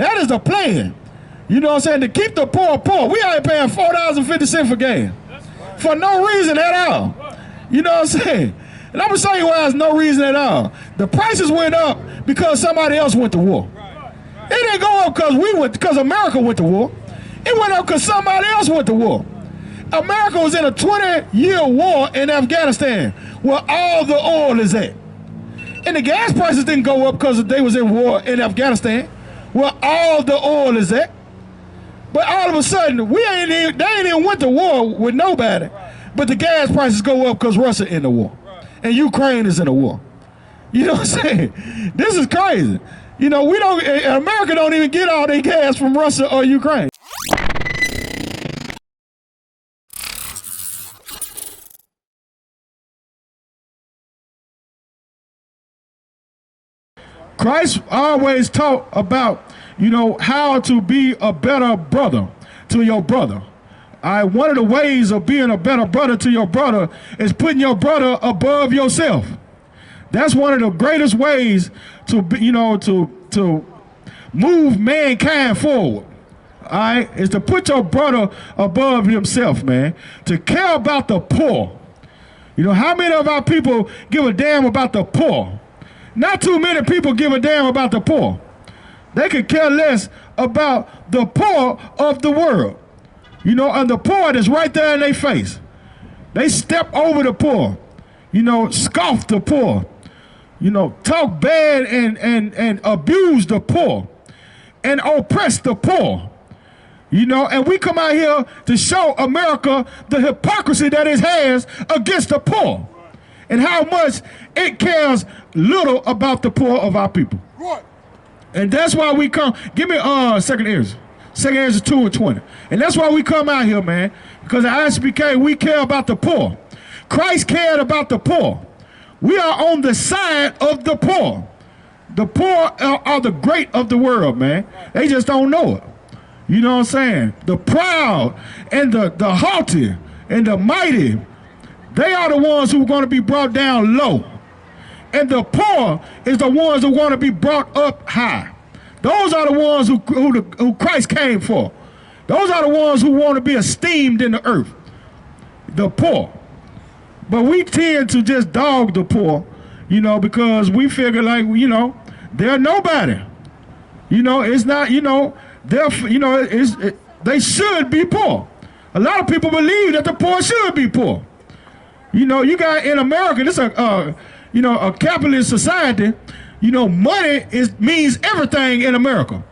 That is the plan. You know what I'm saying? To keep the poor poor. We ain't paying $4.50 for gas. For no reason at all. You know what I'm saying? And I'm going to show you why there's no reason at all. The prices went up because somebody else went to war. It didn't go up because America went to war. It went up because somebody else went to war. America was in a 20-year war in Afghanistan where all the oil is at. And the gas prices didn't go up because they was in war in Afghanistan where all the oil is at. But all of a sudden, they ain't even went to war with nobody. But the gas prices go up because Russia in the war. And Ukraine is in a war. You know what I'm saying? This is crazy. You know, America don't even get all their gas from Russia or Ukraine. Christ always taught about, you know, how to be a better brother to your brother. One of the ways of being a better brother to your brother is putting your brother above yourself. That's one of the greatest ways to, you know, to move mankind forward. All right, is to put your brother above himself, man. To care about the poor. You know, how many of our people give a damn about the poor? Not too many people give a damn about the poor. They could care less about the poor of the world. You know, and the poor that's right there in their face. They step over the poor. You know, scoff the poor. You know, talk bad and abuse the poor. And oppress the poor. You know, and we come out here to show America the hypocrisy that it has against the poor. And how much it cares little about the poor of our people. Right. And that's why we come. Give me second ears. Second ears is 2 and 20. And that's why we come out here, man. Because at I.S.U.P.K, we care about the poor. Christ cared about the poor. We are on the side of the poor. The poor are the great of the world, man. They just don't know it. You know what I'm saying? The proud and the haughty and the mighty, they are the ones who are going to be brought down low. And the poor is the ones who want to be brought up high. Those are the ones who Christ came for. Those are the ones who want to be esteemed in the earth. The poor. But we tend to just dog the poor, you know, because we figure like, you know, they're nobody. You know, it's not, you know, they should be poor. A lot of people believe that the poor should be poor. You know, you got in America, this you know, a capitalist society. You know, money means everything in America.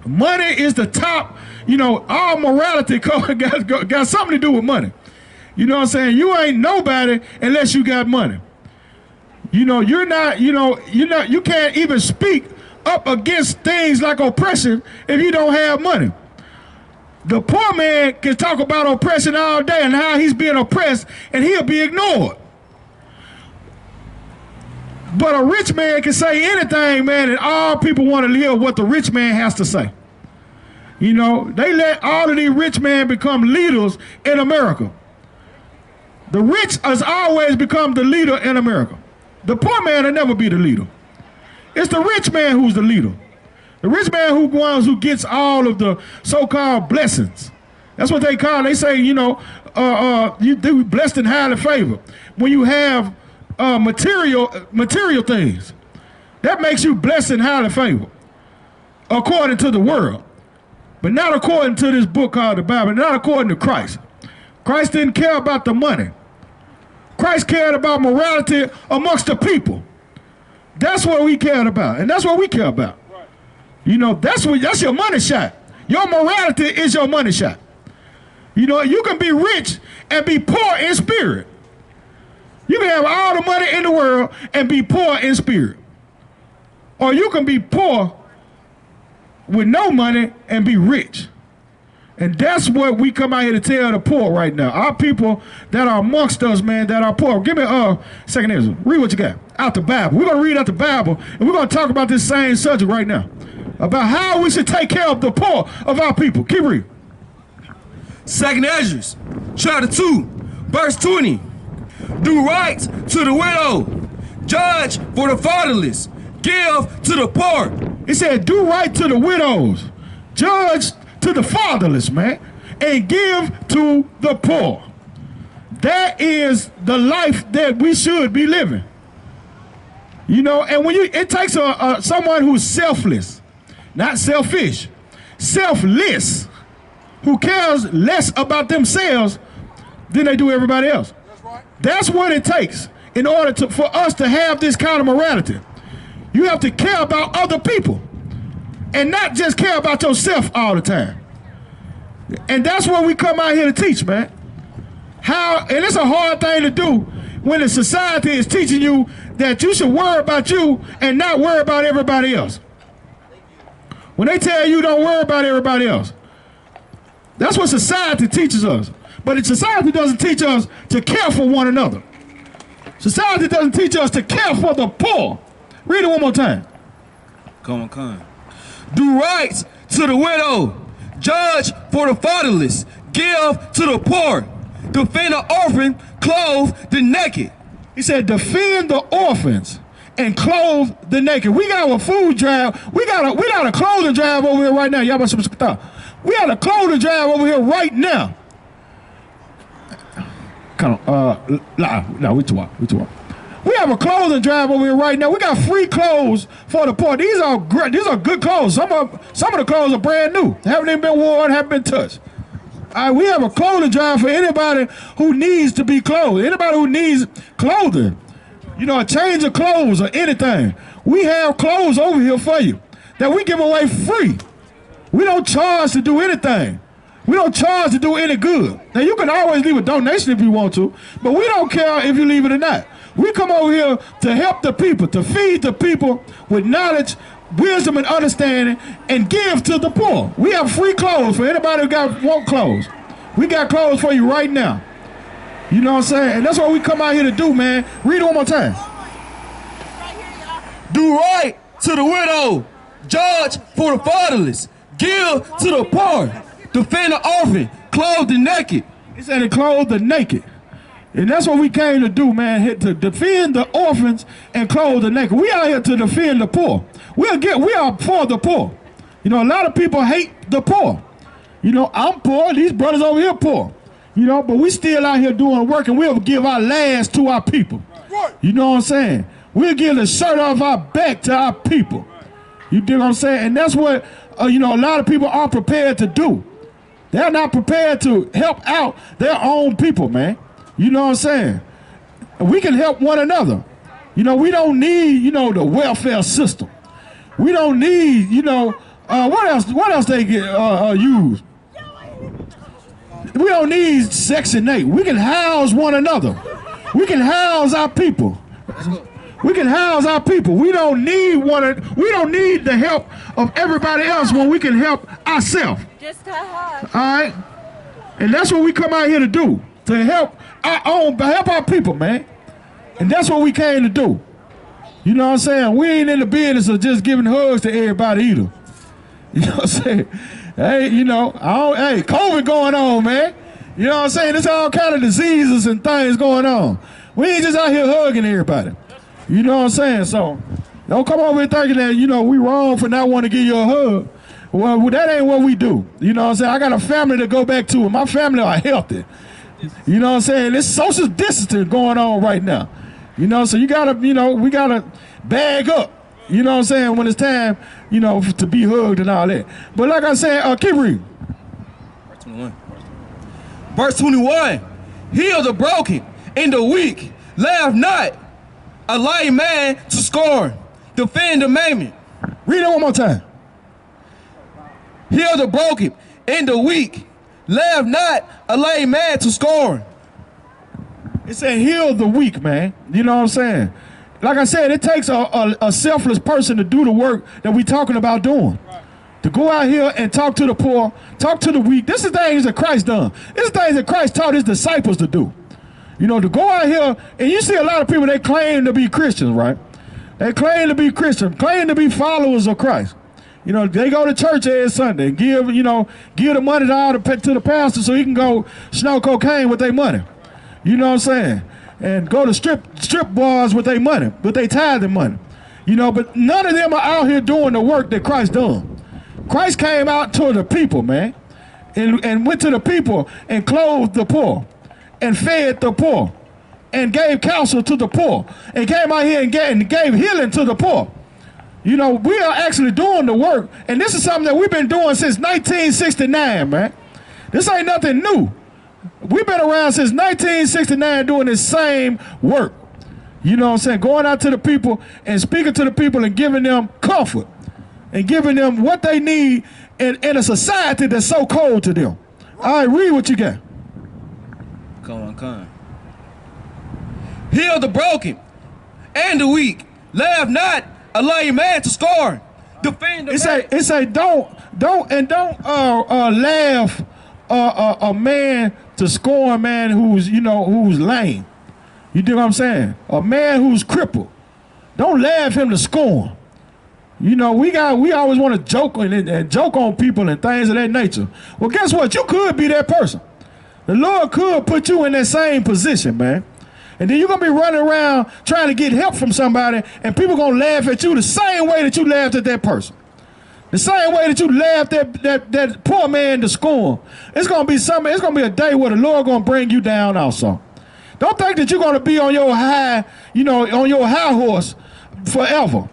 Money is the top. You know, all morality got something to do with money. You know what I'm saying? You ain't nobody unless you got money. You know, you can't even speak up against things like oppression if you don't have money. The poor man can talk about oppression all day and how he's being oppressed, and he'll be ignored. But a rich man can say anything, man, and all people want to hear what the rich man has to say. You know, they let all of these rich men become leaders in America. The rich has always become the leader in America. The poor man will never be the leader. It's the rich man who's the leader. The rich man who gets all of the so-called blessings. That's what they call. They say, you know, you blessed and highly favored. When you have material things, that makes you blessed and highly favored, according to the world, but not according to this book called the Bible, not according to Christ. Christ didn't care about the money. Christ cared about morality amongst the people. That's what we cared about, and that's what we care about. You know, that's your money shot. Your morality is your money shot. You know, you can be rich and be poor in spirit. You can have all the money in the world and be poor in spirit. Or you can be poor with no money and be rich. And that's what we come out here to tell the poor right now. Our people that are amongst us, man, that are poor. Give me second answer. Read what you got. Out the Bible. We're going to read out the Bible, and we're going to talk about this same subject right now. About how we should take care of the poor of our people. Keep reading. Second Ezra, chapter 2, verse 20. Do right to the widow. Judge for the fatherless. Give to the poor. He said, do right to the widows, judge to the fatherless, man, and give to the poor. That is the life that we should be living. You know, and when it takes someone who's selfless, not selfish, selfless, who cares less about themselves than they do everybody else. That's right. That's what it takes in order for us to have this kind of morality. You have to care about other people and not just care about yourself all the time. And that's what we come out here to teach, man. And it's a hard thing to do when the society is teaching you that you should worry about you and not worry about everybody else. When they tell you don't worry about everybody else. That's what society teaches us. But society doesn't teach us to care for one another. Society doesn't teach us to care for the poor. Read it one more time. Come on. Do right to the widow, judge for the fatherless, give to the poor, defend the orphan, clothe the naked. He said, defend the orphans and clothe the naked. We got a food drive. We got a clothing drive over here right now. We got a clothing drive over here right now. We have a clothing drive over here right now. We got free clothes for the poor. These are great. These are good clothes. Some of the clothes are brand new. Haven't even been worn, haven't been touched. We have a clothing drive for anybody who needs to be clothed. Anybody who needs clothing. You know, a change of clothes or anything. We have clothes over here for you that we give away free. We don't charge to do anything. We don't charge to do any good. Now, you can always leave a donation if you want to, but we don't care if you leave it or not. We come over here to help the people, to feed the people with knowledge, wisdom, and understanding, and give to the poor. We have free clothes for anybody who want clothes. We got clothes for you right now. You know what I'm saying? And that's what we come out here to do, man. Read it one more time. Do right to the widow, judge for the fatherless, give to the poor, defend the orphan, clothe the naked. He said to clothe the naked. And that's what we came to do, man, to defend the orphans and clothe the naked. We are here to defend the poor. We are for the poor. You know, a lot of people hate the poor. You know, I'm poor, these brothers over here poor. You know, but we still out here doing work, and we'll give our last to our people. You know what I'm saying? We'll give the shirt off our back to our people. You dig what I'm saying? And that's what, you know, a lot of people aren't prepared to do. They're not prepared to help out their own people, man. You know what I'm saying? We can help one another. You know, we don't need, you know, the welfare system. We don't need, you know, what else they get used? We don't need Section 8. We can house one another. We can house our people. We can house our people. We don't need the help of everybody else when we can help ourselves. Just all right? And that's what we come out here to do, to help our people, man. And that's what we came to do. You know what I'm saying? We ain't in the business of just giving hugs to everybody either. You know what I'm saying? Hey, you know, hey, COVID going on, man. You know what I'm saying? There's all kind of diseases and things going on. We ain't just out here hugging everybody. You know what I'm saying? So don't come over here thinking that, you know, we wrong for not wanting to give you a hug. Well, that ain't what we do. You know what I'm saying? I got a family to go back to, and my family are healthy. You know what I'm saying? There's social distancing going on right now. You know, so you gotta, you know, we gotta bag up. You know what I'm saying? When it's time, you know, to be hugged and all that. But like I said, keep reading. Verse 21. Verse 21. Heal the broken and the weak. Laugh not a lying man to scorn. Defend the maiming. Read it one more time. Heal the broken and the weak. Laugh not a lame man to scorn. It said heal the weak, man. You know what I'm saying? Like I said, it takes a selfless person to do the work that we talking about doing. To go out here and talk to the poor, talk to the weak. This is things that Christ done. This is things that Christ taught his disciples to do. You know, to go out here, and you see a lot of people, they claim to be Christians, right? They claim to be Christians, claim to be followers of Christ. You know, they go to church every Sunday and give the money to the pastor so he can go snort cocaine with their money. You know what I'm saying? And go to strip bars with their money, with their tithing money. You know, but none of them are out here doing the work that Christ done. Christ came out to the people, man, and went to the people and clothed the poor and fed the poor and gave counsel to the poor and came out here and gave healing to the poor. You know, we are actually doing the work, and this is something that we've been doing since 1969, man. This ain't nothing new. We've been around since 1969 doing this same work. You know what I'm saying? Going out to the people and speaking to the people and giving them comfort and giving them what they need in a society that's so cold to them. All right, read what you got. Come on. Heal the broken and the weak. Laugh not, allow your man to scorn. Defend the man. It say don't laugh a man to scorn, man who's lame. You do what I'm saying? A man who's crippled. Don't laugh him to scorn. You know, we always want to joke and joke on people and things of that nature. Well, guess what? You could be that person. The Lord could put you in that same position, man. And then you're going to be running around trying to get help from somebody, and people going to laugh at you the same way that you laughed at that person. The same way that you laughed at that poor man to scorn. It's going to be something. It's going to be a day where the Lord going to bring you down also. Don't think that you're going to be on your high horse forever.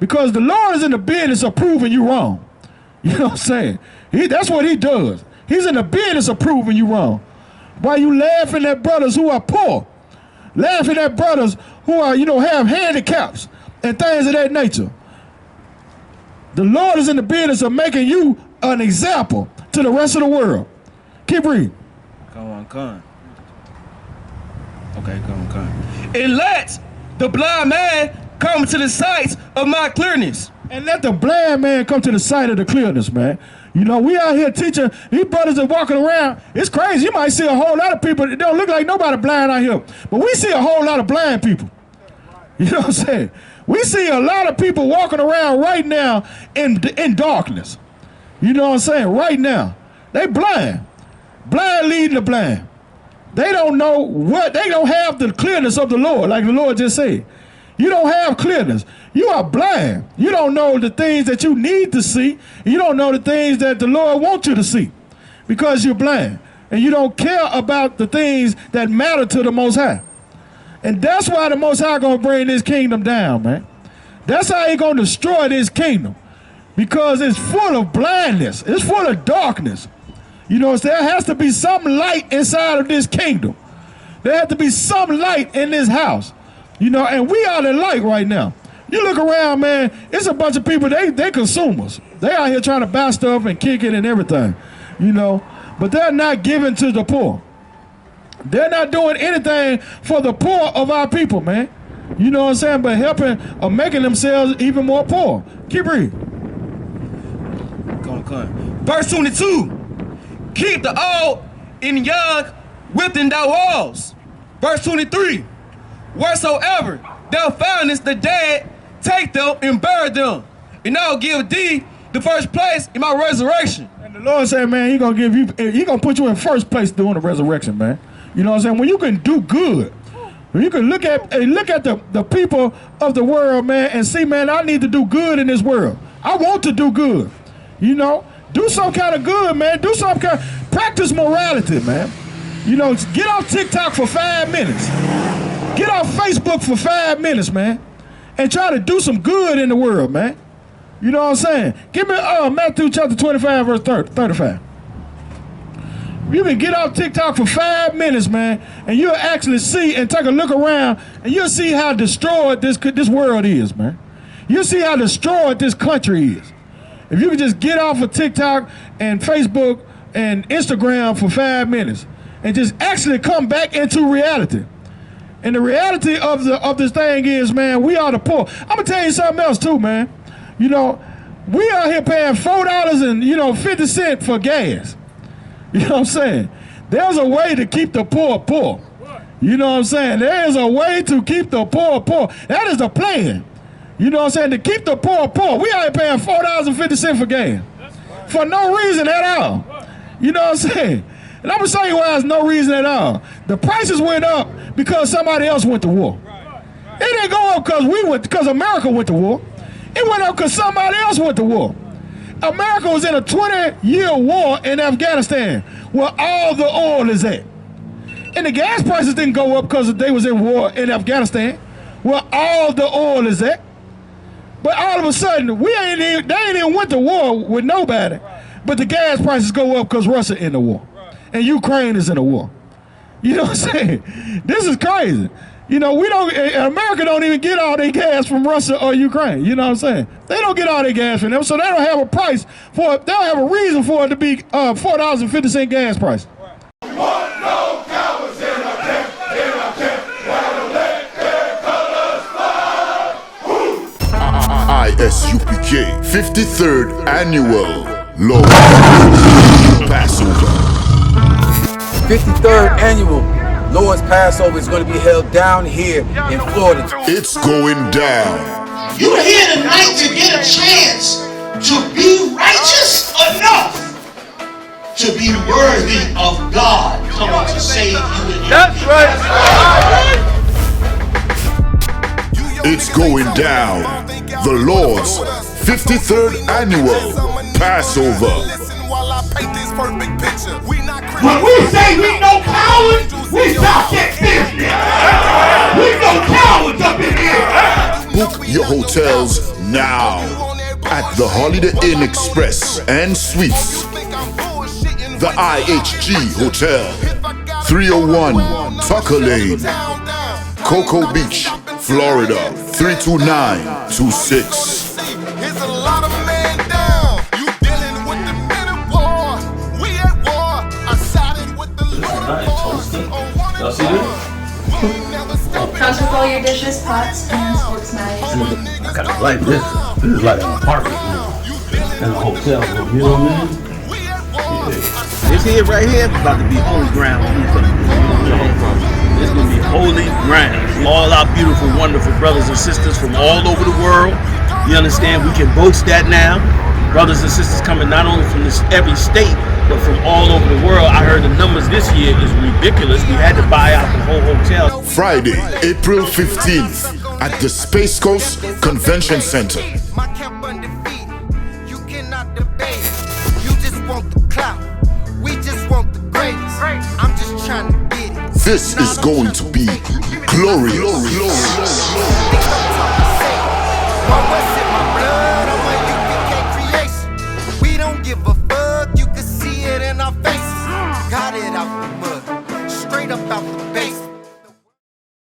Because the Lord is in the business of proving you wrong. You know what I'm saying? That's what he does. He's in the business of proving you wrong. Why you laughing at brothers who are poor? Laughing at brothers who are, have handicaps and things of that nature. The Lord is in the business of making you an example to the rest of the world. Keep reading. Come. Okay, come. And let the blind man come to the sight of my clearness. And let the blind man come to the sight of the clearness, man. You know, we out here teaching, these brothers are walking around. It's crazy. You might see a whole lot of people that don't look like nobody blind out here. But we see a whole lot of blind people. You know what I'm saying? We see a lot of people walking around right now in darkness. You know what I'm saying? Right now. They blind. Blind leading the blind. They don't know they don't have the clearness of the Lord, like the Lord just said. You don't have clearness. You are blind. You don't know the things that you need to see. You don't know the things that the Lord wants you to see because you're blind. And you don't care about the things that matter to the Most High. And that's why the Most High going to bring this kingdom down, man. That's how he's going to destroy this kingdom. Because it's full of blindness. It's full of darkness. You know, there has to be some light inside of this kingdom. There has to be some light in this house. You know, and we are the light right now. You look around, man, it's a bunch of people, they consumers. They out here trying to buy stuff and kick it and everything, you know. But they're not giving to the poor. They're not doing anything for the poor of our people, man. You know what I'm saying? But helping or making themselves even more poor. Keep reading. Come. Verse 22. Keep the old and young within thy walls. Verse 23. Wheresoever thou foundest the dead, take them and bury them, and I'll give thee the first place in my resurrection. And the Lord said, man, He gonna put you in first place during the resurrection, man. You know what I'm saying? When you can do good, when you can look at the people of the world, man, and see, man, I need to do good in this world. I want to do good. You know, do some kind of good, man. Do some kind, practice morality, man. You know, get off TikTok for 5 minutes. Get off Facebook for 5 minutes, man, and try to do some good in the world, man. You know what I'm saying? Give me Matthew chapter 25, verse 35. You can get off TikTok for 5 minutes, man, and you'll actually see and take a look around, and you'll see how destroyed this world is, man. You'll see how destroyed this country is. If you can just get off of TikTok and Facebook and Instagram for 5 minutes and just actually come back into reality. And the reality of this thing is, man, we are the poor. I'm gonna tell you something else too, man. You know, we out here paying $4 and 50 cents for gas. You know what I'm saying? There's a way to keep the poor poor. You know what I'm saying? There is a way to keep the poor poor. That is the plan. You know what I'm saying? To keep the poor poor. We out here paying $4.50 for gas. For no reason at all. You know what I'm saying? And I'm gonna show you why there's no reason at all. The prices went up because somebody else went to war. It didn't go up because America went to war. It went up because somebody else went to war. America was in a 20-year war in Afghanistan, where all the oil is at. And the gas prices didn't go up because they was in war in Afghanistan, where all the oil is at. But all of a sudden, they ain't even went to war with nobody. But the gas prices go up because Russia in the war. And Ukraine is in the war. You know what I'm saying? This is crazy. You know, America don't even get all their gas from Russia or Ukraine. You know what I'm saying? They don't get all their gas from them, so they don't have a price for it. They don't have a reason for it to be $4.50 gas price. I.S.U.P.K. 53rd Annual Lord Passover. 53rd Annual Lord's Passover is going to be held down here in Florida. It's going down. You're here tonight to get a chance to be righteous enough to be worthy of God coming to save you. That's right. It's going down. The Lord's 53rd Annual Passover. When we say we no cowards, we talk that business. We no cowards up in here. Book your hotels now at the Holiday Inn Express and Suites, the IHG Hotel, 301 Tucker Lane, Cocoa Beach, Florida, 32926. Y'all see this? Comes with all your dishes, pots, pans, forks, knives. I kind of like this. This is like an apartment room and a hotel room. You know what I mean? Yeah. This here, right here, is about to be holy ground. It's gonna be holy ground. All our beautiful, wonderful brothers and sisters from all over the world. You understand? We can boast that now. Brothers and sisters coming not only from every state, but from all over the world. I heard the numbers this year is ridiculous. We had to buy out the whole hotel. Friday, April 15th at the Space Coast Convention Center. You cannot debate. You just want the clout. We just want the greatest. I'm just trying to get it. This is going to be glorious.